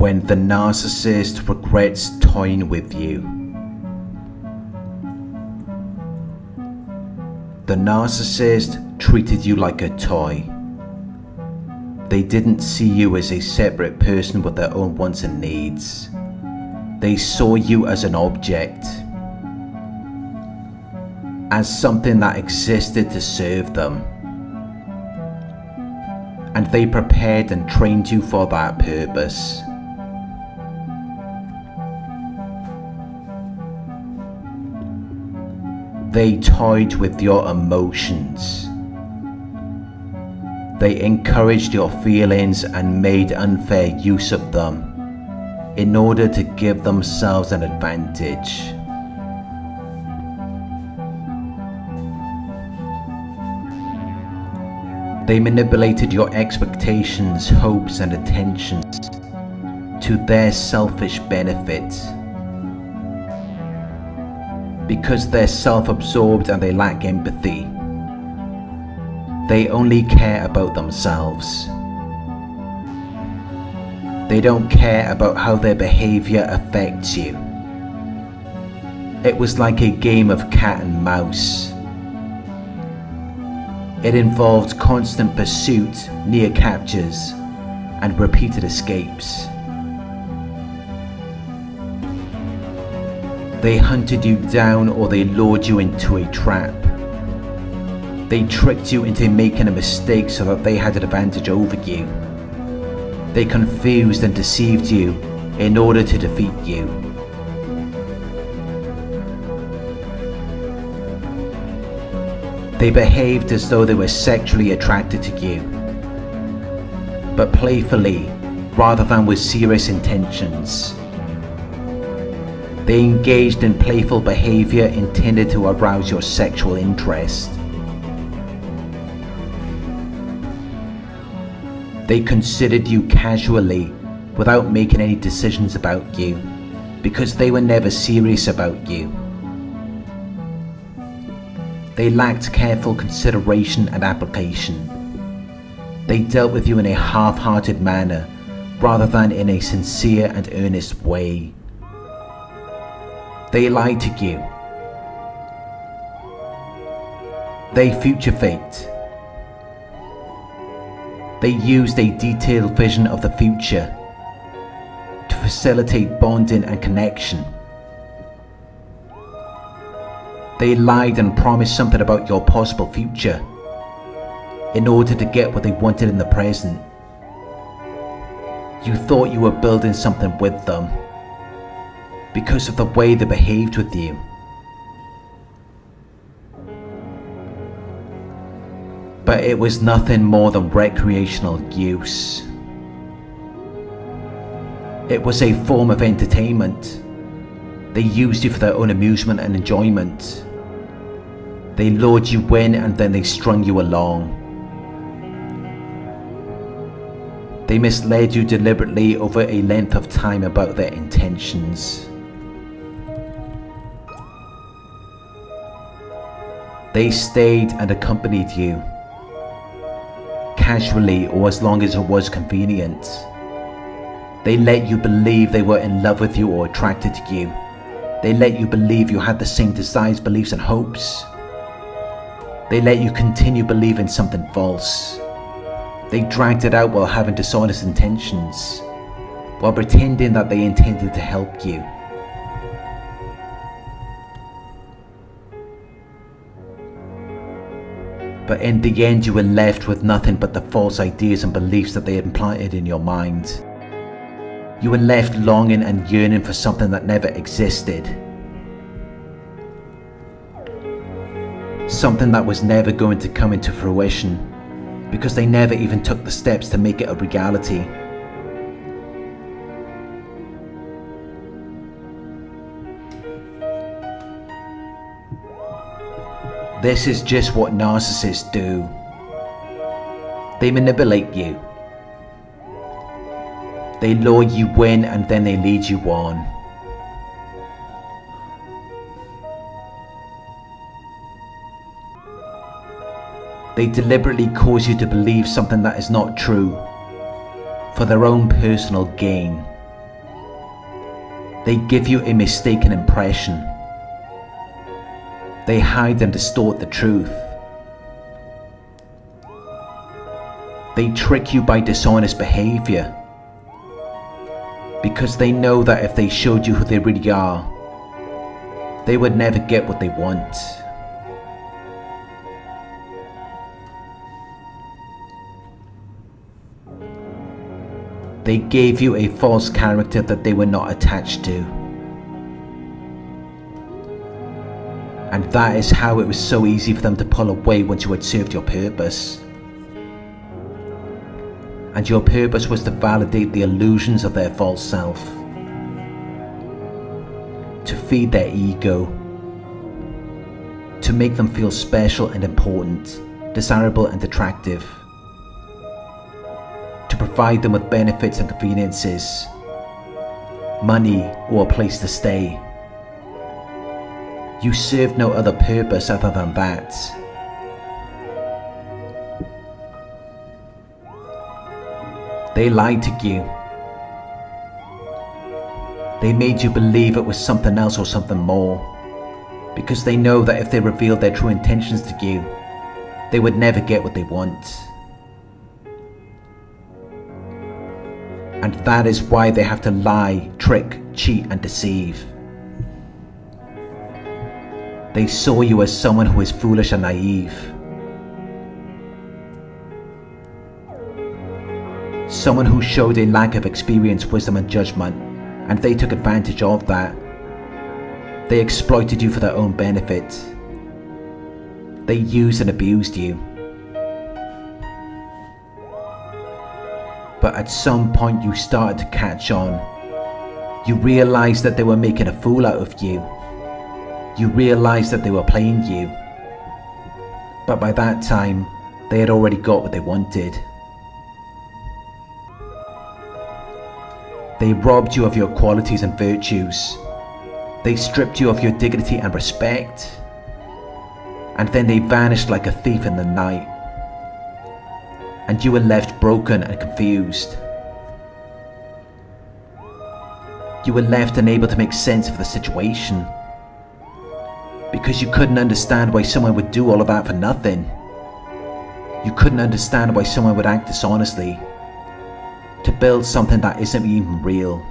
when the narcissist regrets toying with you. The narcissist treated you like a toy. They didn't see you as a separate person with their own wants and needs. They saw you as an object, as something that existed to serve them. And they prepared and trained you for that purpose. They toyed with your emotions. They encouraged your feelings and made unfair use of them in order to give themselves an advantage. They manipulated your expectations, hopes, and intentions to their selfish benefit. Because they're self-absorbed and they lack empathy, they only care about themselves. They don't care about how their behavior affects you. It was like a game of cat and mouse. It involved constant pursuit, near captures, and repeated escapes. They hunted you down or they lured you into a trap. They tricked you into making a mistake so that they had an advantage over you. They confused and deceived you in order to defeat you. They behaved as though they were sexually attracted to you, but playfully rather than with serious intentions. They engaged in playful behavior intended to arouse your sexual interest. They considered you casually without making any decisions about you because they were never serious about you. They lacked careful consideration and application. They dealt with you in a half-hearted manner rather than in a sincere and earnest way. They lied to you. They future-faked. They used a detailed vision of the future to facilitate bonding and connection. They lied and promised something about your possible future in order to get what they wanted in the present. You thought you were building something with them because of the way they behaved with you. But it was nothing more than recreational use. It was a form of entertainment. They used you for their own amusement and enjoyment. They lured you in and then they strung you along. They misled you deliberately over a length of time about their intentions. They stayed and accompanied you, casually or as long as it was convenient. They let you believe they were in love with you or attracted to you. They let you believe you had the same desires, beliefs, and hopes. They let you continue believing something false. They dragged it out while having dishonest intentions, while pretending that they intended to help you. But in the end, you were left with nothing but the false ideas and beliefs that they had implanted in your mind. You were left longing and yearning for something that never existed. Something that was never going to come into fruition because they never even took the steps to make it a reality. This is just what narcissists do. They manipulate you. They lure you in and then they lead you on. They deliberately cause you to believe something that is not true for their own personal gain. They give you a mistaken impression. They hide and distort the truth. They trick you by dishonest behavior, because they know that if they showed you who they really are, they would never get what they want. They gave you a false character that they were not attached to. And that is how it was so easy for them to pull away once you had served your purpose. And your purpose was to validate the illusions of their false self, to feed their ego, to make them feel special and important, desirable and attractive, to provide them with benefits and conveniences, money or a place to stay. You served no other purpose other than that. They lied to you. They made you believe it was something else or something more, because they know that if they revealed their true intentions to you, they would never get what they want. And that is why they have to lie, trick, cheat and deceive. They saw you as someone who is foolish and naive. Someone who showed a lack of experience, wisdom and judgment, and they took advantage of that. They exploited you for their own benefit. They used and abused you. But at some point you started to catch on. You realized that they were making a fool out of you. You realized that they were playing you. But by that time, they had already got what they wanted. They robbed you of your qualities and virtues. They stripped you of your dignity and respect. And then they vanished like a thief in the night. And you were left broken and confused. You were left unable to make sense of the situation, because you couldn't understand why someone would do all of that for nothing. You couldn't understand why someone would act dishonestly to build something that isn't even real.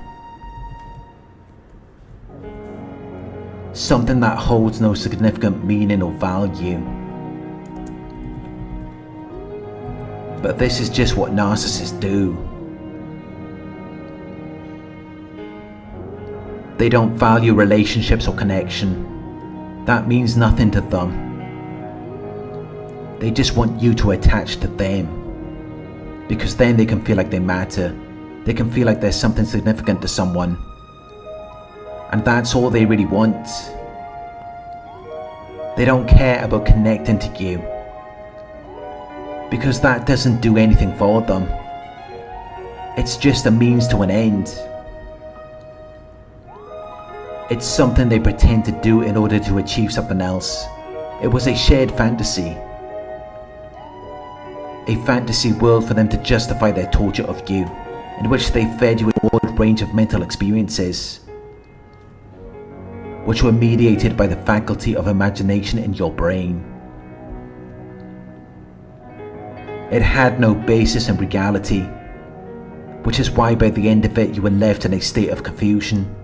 Something that holds no significant meaning or value. But this is just what narcissists do. They don't value relationships or connection. That means nothing to them. They just want you to attach to them, because then they can feel like they matter. They can feel like there's something significant to someone. And that's all they really want. They don't care about connecting to you, because that doesn't do anything for them. It's just a means to an end. It's something they pretend to do in order to achieve something else. It was a shared fantasy. A fantasy world for them to justify their torture of you, in which they fed you a broad range of mental experiences, which were mediated by the faculty of imagination in your brain. It had no basis in reality, which is why by the end of it you were left in a state of confusion.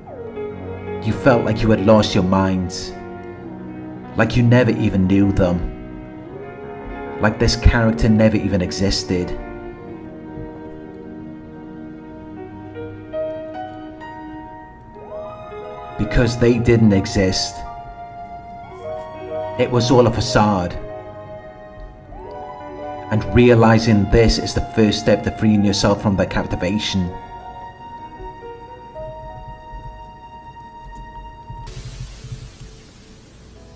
You felt like you had lost your minds, like you never even knew them, like this character never even existed. Because they didn't exist. It was all a facade. And realizing this is the first step to freeing yourself from their captivation.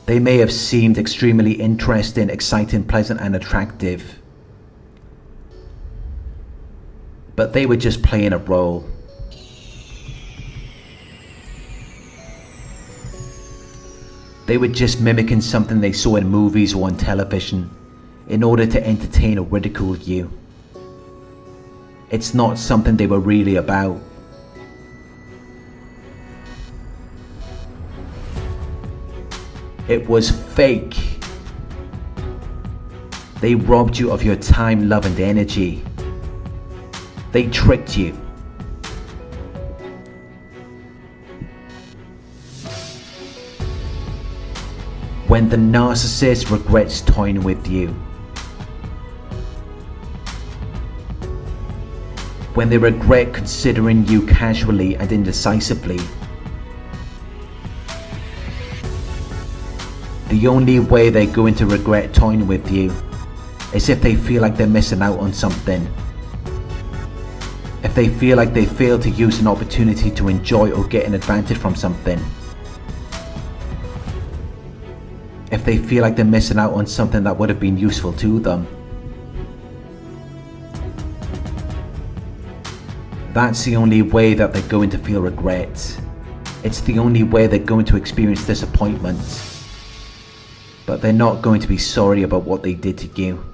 They may have seemed extremely interesting, exciting, pleasant and attractive, but they were just playing a role. They were just mimicking something they saw in movies or on television in order to entertain or ridicule you. It's not something they were really about. It was fake. They robbed you of your time, love, and energy. They tricked you. When the narcissist regrets toying with you, when they regret considering you casually and indecisively, the only way they're going to regret toying with you is if they feel like they're missing out on something. If they feel like they failed to use an opportunity to enjoy or get an advantage from something. If they feel like they're missing out on something that would have been useful to them. That's the only way that they're going to feel regret. It's the only way they're going to experience disappointment. But they're not going to be sorry about what they did to you.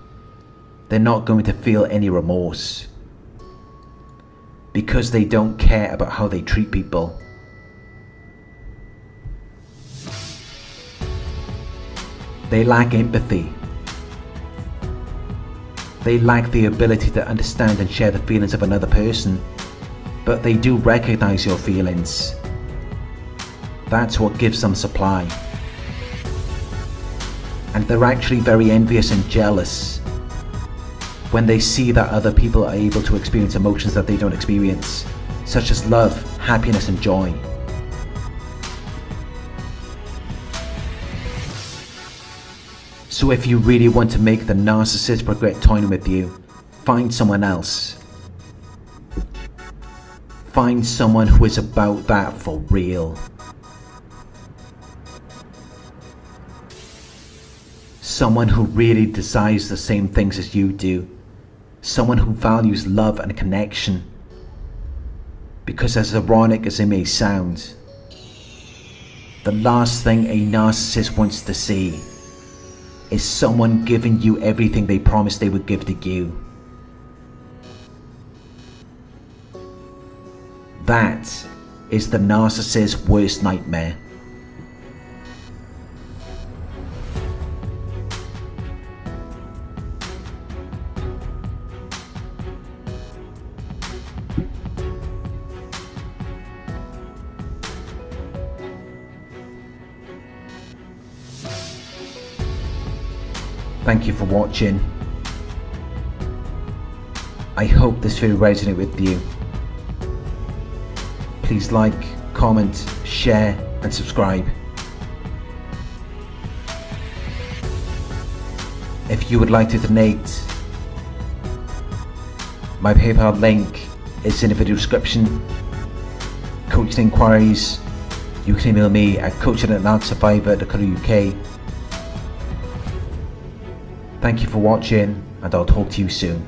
They're not going to feel any remorse. Because they don't care about how they treat people. They lack empathy. They lack the ability to understand and share the feelings of another person. But they do recognize your feelings. That's what gives them supply. And they're actually very envious and jealous when they see that other people are able to experience emotions that they don't experience, such as love, happiness, and joy. So if you really want to make the narcissist regret toying with you, find someone else. Find someone who is about that for real. Someone who really desires the same things as you do. Someone who values love and connection. Because as ironic as it may sound, the last thing a narcissist wants to see is someone giving you everything they promised they would give to you. That is the narcissist's worst nightmare. Thank you for watching. I hope this video resonated with you. Please like, comment, share, and subscribe. If you would like to donate, my PayPal link is in the video description. Coaching inquiries, you can email me at coaching@narcsurvivor.co.uk. Thank you for watching, and I'll talk to you soon.